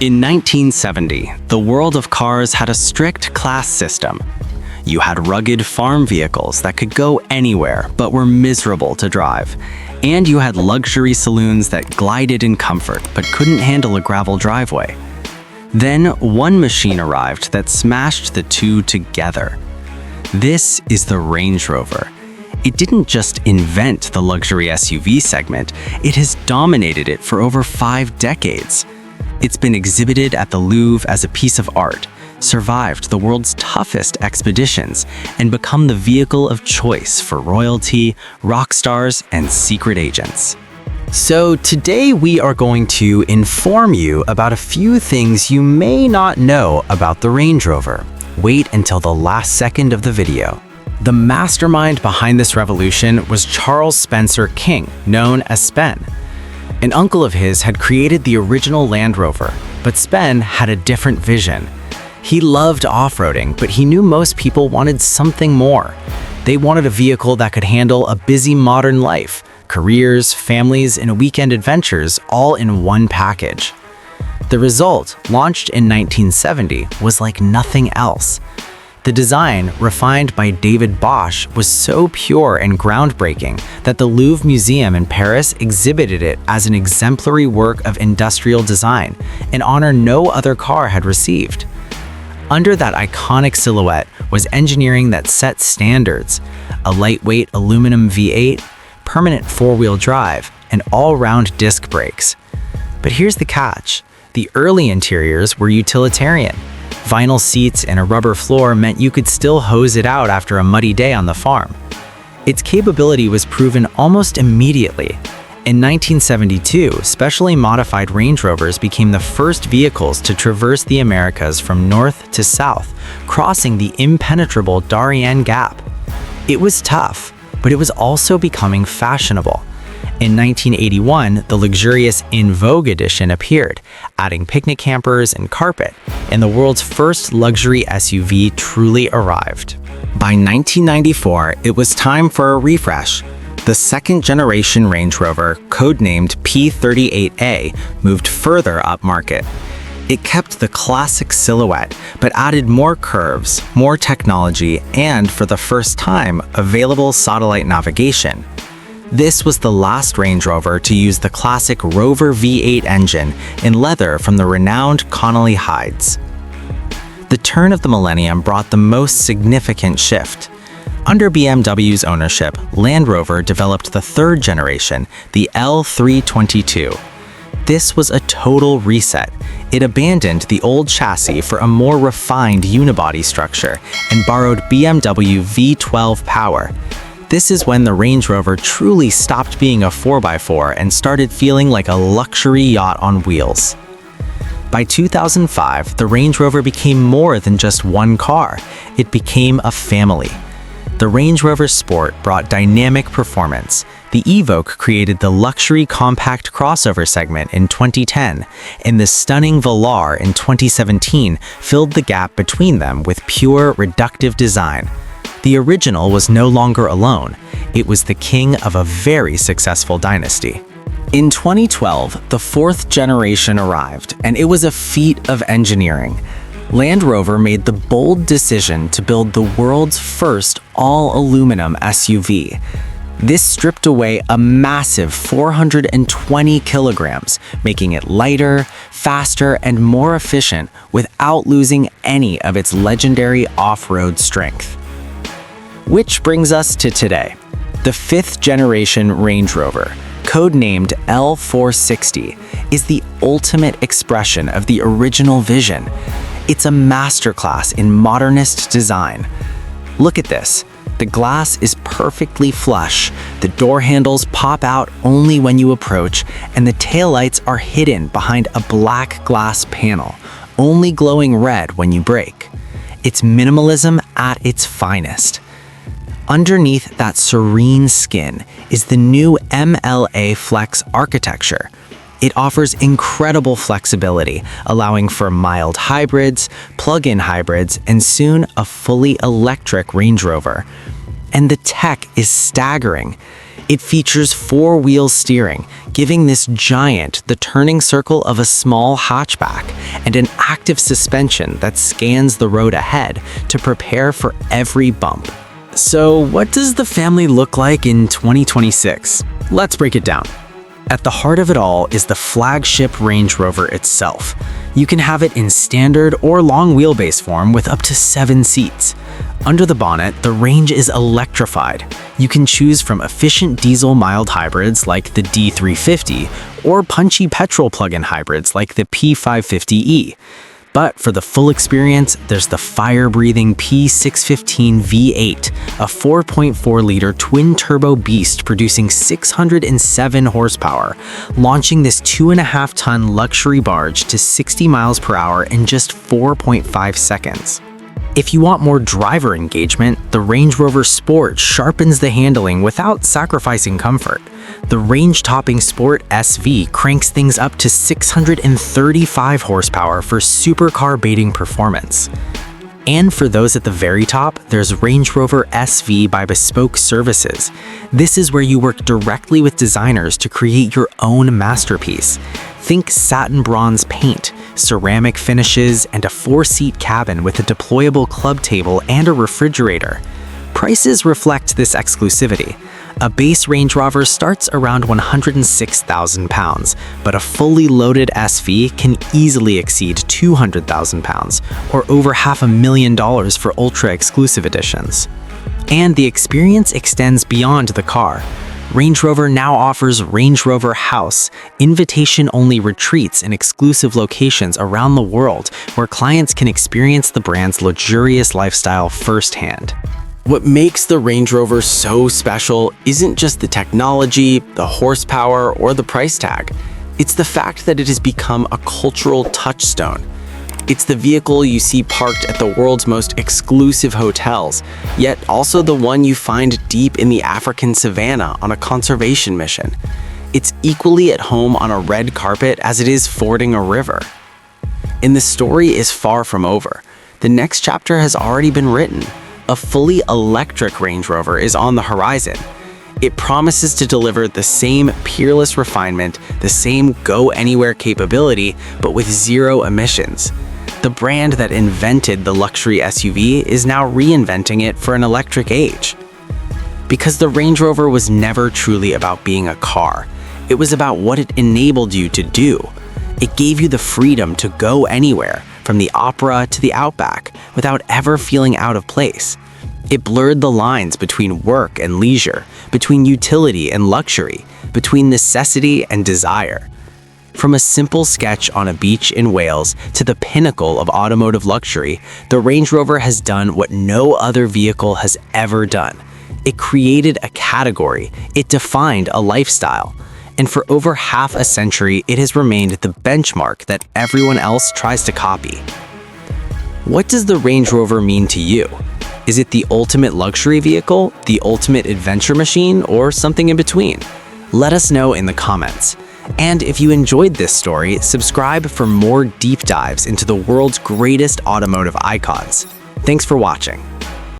In 1970, the world of cars had a strict class system. You had rugged farm vehicles that could go anywhere but were miserable to drive. And you had luxury saloons that glided in comfort but couldn't handle a gravel driveway. Then one machine arrived that smashed the two together. This is the Range Rover. It didn't just invent the luxury SUV segment, it has dominated it for over 5 decades. It's been exhibited at the Louvre as a piece of art, survived the world's toughest expeditions, and become the vehicle of choice for royalty, rock stars, and secret agents. So today we are going to inform you about a few things you may not know about the Range Rover. Wait until the last second of the video. The mastermind behind this revolution was Charles Spencer King, known as Spen. An uncle of his had created the original Land Rover, but Spen had a different vision. He loved off-roading, but he knew most people wanted something more. They wanted a vehicle that could handle a busy modern life, careers, families, and weekend adventures all in one package. The result, launched in 1970, was like nothing else. The design, refined by David Bosch, was so pure and groundbreaking that the Louvre Museum in Paris exhibited it as an exemplary work of industrial design, an honor no other car had received. Under that iconic silhouette was engineering that set standards: a lightweight aluminum V8, permanent four-wheel drive, and all-round disc brakes. But here's the catch. The early interiors were utilitarian. Vinyl seats and a rubber floor meant you could still hose it out after a muddy day on the farm. Its capability was proven almost immediately. In 1972, specially modified Range Rovers became the first vehicles to traverse the Americas from north to south, crossing the impenetrable Darien Gap. It was tough, but it was also becoming fashionable. In 1981, the luxurious In Vogue edition appeared, adding picnic campers and carpet, and the world's first luxury SUV truly arrived. By 1994, it was time for a refresh. The second-generation Range Rover, codenamed P38A, moved further upmarket. It kept the classic silhouette, but added more curves, more technology, and, for the first time, available satellite navigation. This was the last Range Rover to use the classic Rover V8 engine in leather from the renowned Connolly hides. The turn of the millennium brought the most significant shift. Under BMW's ownership, Land Rover developed the third generation, the L322. This was a total reset. It abandoned the old chassis for a more refined unibody structure and borrowed BMW V12 power. This is when the Range Rover truly stopped being a 4x4 and started feeling like a luxury yacht on wheels. By 2005, the Range Rover became more than just one car. It became a family. The Range Rover Sport brought dynamic performance. The Evoque created the luxury compact crossover segment in 2010, and the stunning Velar in 2017 filled the gap between them with pure, reductive design. The original was no longer alone. It was the king of a very successful dynasty. In 2012, the fourth generation arrived, and it was a feat of engineering. Land Rover made the bold decision to build the world's first all-aluminum SUV. This stripped away a massive 420 kilograms, making it lighter, faster, and more efficient without losing any of its legendary off-road strength. Which brings us to today. The fifth generation Range Rover, codenamed L460, is the ultimate expression of the original vision. It's a masterclass in modernist design. Look at this. The glass is perfectly flush, the door handles pop out only when you approach, and the taillights are hidden behind a black glass panel, only glowing red when you brake. It's minimalism at its finest. Underneath that serene skin is the new MLA Flex architecture. It offers incredible flexibility, allowing for mild hybrids, plug-in hybrids, and soon a fully electric Range Rover. And the tech is staggering. It features four-wheel steering, giving this giant the turning circle of a small hatchback, and an active suspension that scans the road ahead to prepare for every bump. So what does the family look like in 2026? Let's break it down. At the heart of it all is the flagship Range Rover itself. You can have it in standard or long wheelbase form with up to 7 seats. Under the bonnet, the Range is electrified. You can choose from efficient diesel mild hybrids like the D350 or punchy petrol plug-in hybrids like the P550e. But for the full experience, there's the fire-breathing P615 V8, a 4.4-liter twin-turbo beast producing 607 horsepower, launching this 2.5-ton luxury barge to 60 miles per hour in just 4.5 seconds. If you want more driver engagement, the Range Rover Sport sharpens the handling without sacrificing comfort. The range-topping Sport SV cranks things up to 635 horsepower for supercar-baiting performance. And for those at the very top, there's Range Rover SV by Bespoke Services. This is where you work directly with designers to create your own masterpiece. Think satin bronze paint, ceramic finishes, and a 4-seat cabin with a deployable club table and a refrigerator. Prices reflect this exclusivity. A base Range Rover starts around £106,000, but a fully loaded SV can easily exceed £200,000, or over $500,000 for ultra-exclusive editions. And the experience extends beyond the car. Range Rover now offers Range Rover House, invitation-only retreats in exclusive locations around the world where clients can experience the brand's luxurious lifestyle firsthand. What makes the Range Rover so special isn't just the technology, the horsepower, or the price tag. It's the fact that it has become a cultural touchstone. It's the vehicle you see parked at the world's most exclusive hotels, yet also the one you find deep in the African savannah on a conservation mission. It's equally at home on a red carpet as it is fording a river. And the story is far from over. The next chapter has already been written. A fully electric Range Rover is on the horizon. It promises to deliver the same peerless refinement, the same go-anywhere capability, but with zero emissions. The brand that invented the luxury SUV is now reinventing it for an electric age. Because the Range Rover was never truly about being a car. It was about what it enabled you to do. It gave you the freedom to go anywhere, from the Opera to the Outback, without ever feeling out of place. It blurred the lines between work and leisure, between utility and luxury, between necessity and desire. From a simple sketch on a beach in Wales to the pinnacle of automotive luxury, the Range Rover has done what no other vehicle has ever done. It created a category, it defined a lifestyle. And for over half a century, it has remained the benchmark that everyone else tries to copy. What does the Range Rover mean to you? Is it the ultimate luxury vehicle, the ultimate adventure machine, or something in between? Let us know in the comments. And if you enjoyed this story, subscribe for more deep dives into the world's greatest automotive icons. Thanks for watching.